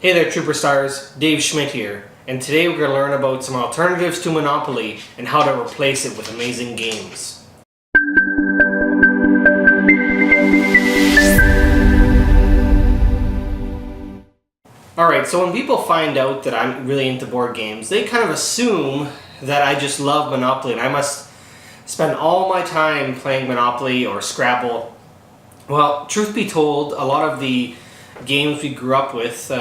Hey there, Trooper Stars, Dave Schmidt here, and today we're going to learn about some alternatives to Monopoly and how to replace it with amazing games. Alright, so when people find out that I'm really into board games, they kind of assume that I just love Monopoly and I must spend all my time playing Monopoly or Scrabble. Well, truth be told, a lot of the games we grew up with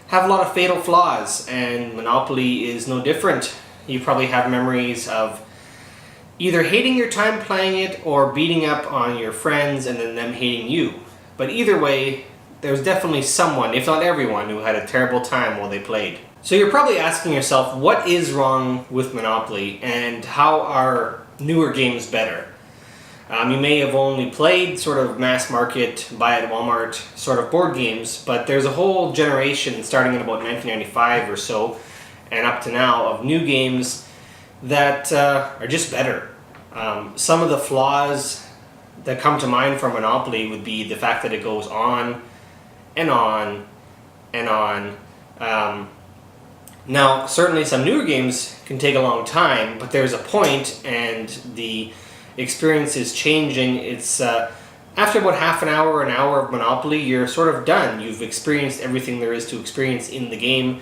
have a lot of fatal flaws, and Monopoly is no different. You probably have memories of either hating your time playing it or beating up on your friends and then them hating you. But either way, there's definitely someone, if not everyone, who had a terrible time while they played. So you're probably asking yourself, what is wrong with Monopoly and how are newer games better? You may have only played sort of mass market, buy at Walmart sort of board games, but there's a whole generation starting in about 1995 or so and up to now of new games that are just better. Some of the flaws that come to mind for Monopoly would be the fact that it goes on and on and on. Now, certainly some newer games can take a long time, but there's a point and the experience is changing. It's after about half an hour of Monopoly, you're sort of done. You've experienced everything there is to experience in the game,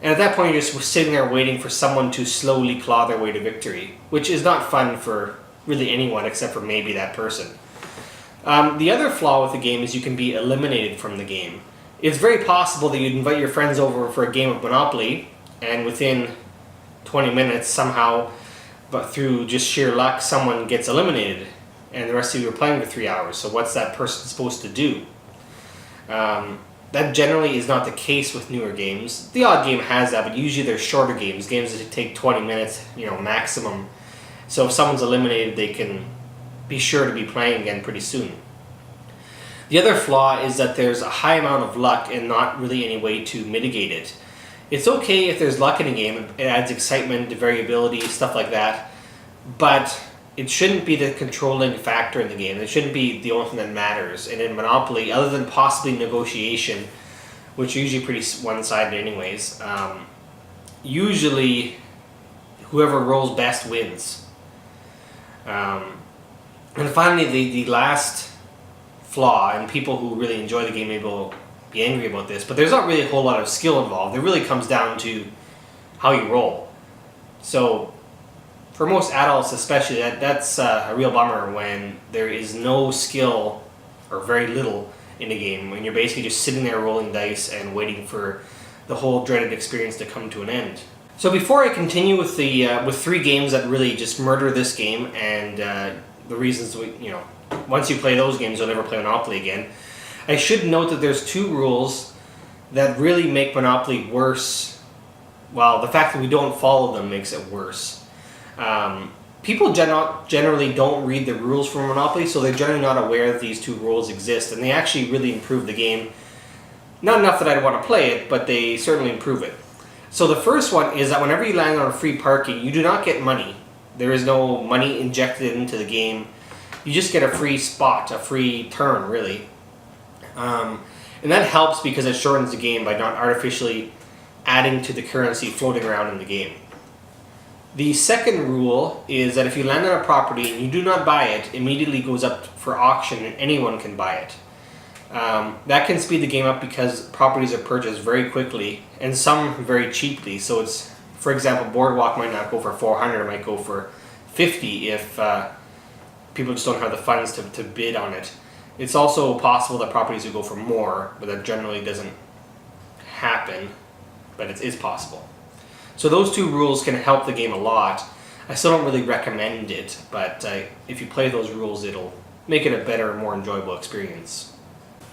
and at that point you're just sitting there waiting for someone to slowly claw their way to victory, which is not fun for really anyone except for maybe that person. The other flaw with the game is you can be eliminated from the game. It's very possible that you'd invite your friends over for a game of Monopoly, and within 20 minutes somehow, but through just sheer luck, someone gets eliminated and the rest of you are playing for 3 hours. So what's that person supposed to do? That generally is not the case with newer games. The odd game has that, but usually they're shorter games that take 20 minutes, maximum. So if someone's eliminated, they can be sure to be playing again pretty soon. The other flaw is that there's a high amount of luck and not really any way to mitigate it. It's okay if there's luck in a game, it adds excitement, variability, stuff like that, but it shouldn't be the controlling factor in the game. It shouldn't be the only thing that matters. And in Monopoly, other than possibly negotiation, which are usually pretty one-sided anyways, usually whoever rolls best wins. And finally, the last flaw, and people who really enjoy the game maybe will be angry about this, but there's not really a whole lot of skill involved. It really comes down to how you roll. So for most adults especially, that's a real bummer when there is no skill or very little in a game, when you're basically just sitting there rolling dice and waiting for the whole dreaded experience to come to an end. So before I continue with the with three games that really just murder this game and the reasons once you play those games you'll never play Monopoly again, I should note that there's two rules that really make Monopoly worse. Well, the fact that we don't follow them makes it worse. People generally don't read the rules for Monopoly, so they're generally not aware that these two rules exist, and they actually really improve the game. Not enough that I'd want to play it, but they certainly improve it. So the first one is that whenever you land on free parking, you do not get money. There is no money injected into the game. You just get a free spot, a free turn, really. And that helps because it shortens the game by not artificially adding to the currency floating around in the game. The second rule is that if you land on a property and you do not buy it, it immediately goes up for auction and anyone can buy it. That can speed the game up because properties are purchased very quickly and some very cheaply. So it's, for example, Boardwalk might not go for 400, it might go for 50 if people just don't have the funds to bid on it. It's also possible that properties will go for more, but that generally doesn't happen, but it is possible. So those two rules can help the game a lot. I still don't really recommend it, but if you play those rules, it'll make it a better, more enjoyable experience.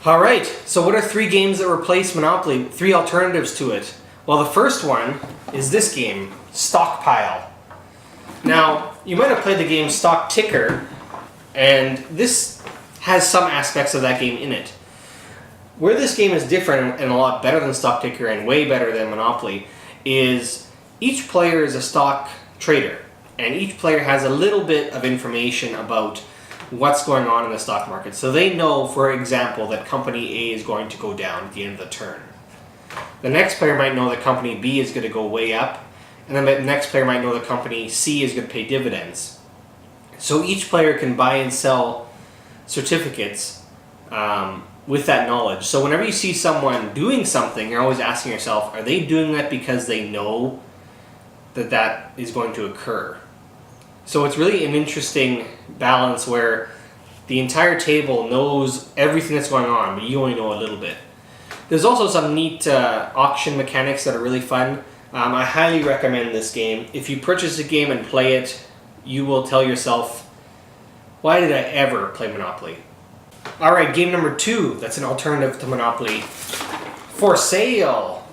Alright, so what are three games that replace Monopoly? Three alternatives to it. Well, the first one is this game, Stockpile. Now, you might have played the game Stock Ticker, and this has some aspects of that game in it. Where this game is different and a lot better than Stock Ticker and way better than Monopoly is each player is a stock trader, and each player has a little bit of information about what's going on in the stock market. So they know, for example, that company A is going to go down at the end of the turn. The next player might know that company B is going to go way up, and then the next player might know that company C is going to pay dividends. So each player can buy and sell certificates with that knowledge. So whenever you see someone doing something, you're always asking yourself, are they doing that because they know that that is going to occur? So it's really an interesting balance where the entire table knows everything that's going on, but you only know a little bit. There's also some neat auction mechanics that are really fun. I highly recommend this game. If you purchase a game and play it, you will tell yourself, why did I ever play Monopoly? Alright, game number 2, that's an alternative to Monopoly. For sale!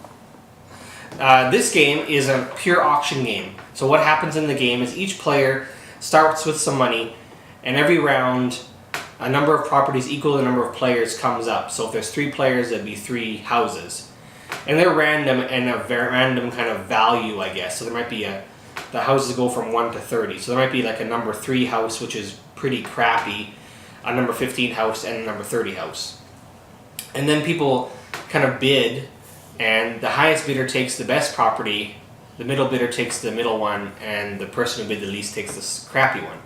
This game is a pure auction game. So what happens in the game is each player starts with some money, and every round a number of properties equal to the number of players comes up. So if there's 3 players, that'd be 3 houses. And they're random and a very random kind of value, I guess. So there might be the houses go from 1 to 30. So there might be like a number 3 house, which is pretty crappy, a number 15 house, and a number 30 house. And then people kind of bid, and the highest bidder takes the best property, the middle bidder takes the middle one, and the person who bid the least takes the crappy one.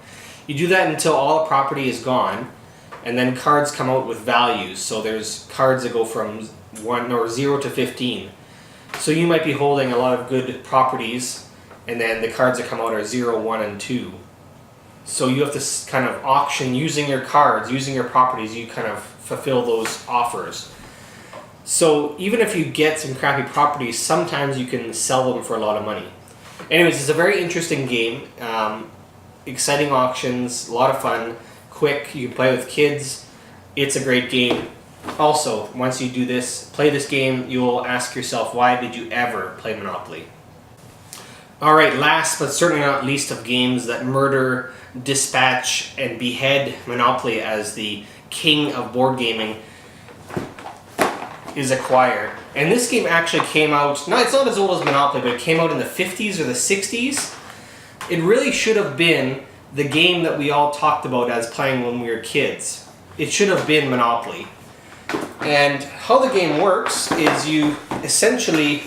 You do that until all the property is gone, and then cards come out with values. So there's cards that go from 0 to 15. So you might be holding a lot of good properties, and then the cards that come out are 0, 1, and 2. So you have to kind of auction using your cards, using your properties, you kind of fulfill those offers. So even if you get some crappy properties, sometimes you can sell them for a lot of money. Anyways, it's a very interesting game. Exciting auctions, a lot of fun, quick, you can play with kids. It's a great game. Also, once you do this, play this game, you'll ask yourself, why did you ever play Monopoly? Alright, last but certainly not least of games that murder, dispatch, and behead Monopoly as the king of board gaming is Acquire. And this game actually came out, no, it's not as old as Monopoly, but it came out in the 50s or the 60s. It really should have been the game that we all talked about as playing when we were kids. It should have been Monopoly. And how the game works is you essentially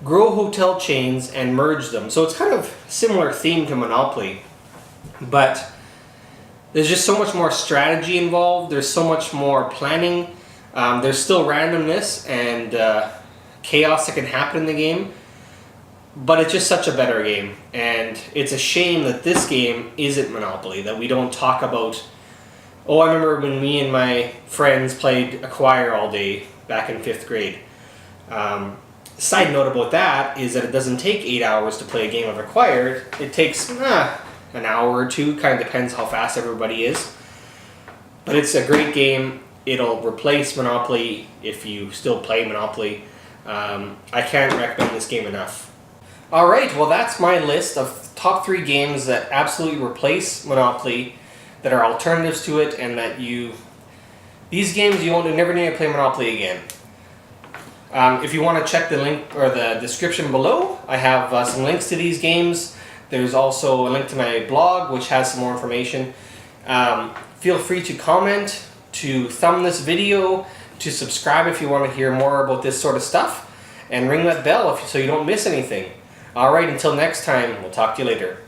grow hotel chains and merge them. So it's kind of similar theme to Monopoly, but there's just so much more strategy involved. There's so much more planning. There's still randomness and chaos that can happen in the game, but it's just such a better game. And it's a shame that this game isn't Monopoly, that we don't talk about. Oh, I remember when me and my friends played Acquire all day back in 5th grade. Side note about that is that it doesn't take 8 hours to play a game of Acquire. It takes an hour or 2, kind of depends how fast everybody is. But it's a great game. It'll replace Monopoly if you still play Monopoly. I can't recommend this game enough. Alright, well that's my list of top 3 games that absolutely replace Monopoly, that are alternatives to it, and that these games you won't never need to play Monopoly again. If you want to check the link or the description below, I have some links to these games. There's also a link to my blog, which has some more information. Feel free to comment, to thumb this video, to subscribe if you want to hear more about this sort of stuff, and ring that bell so you don't miss anything. Alright, until next time, we'll talk to you later.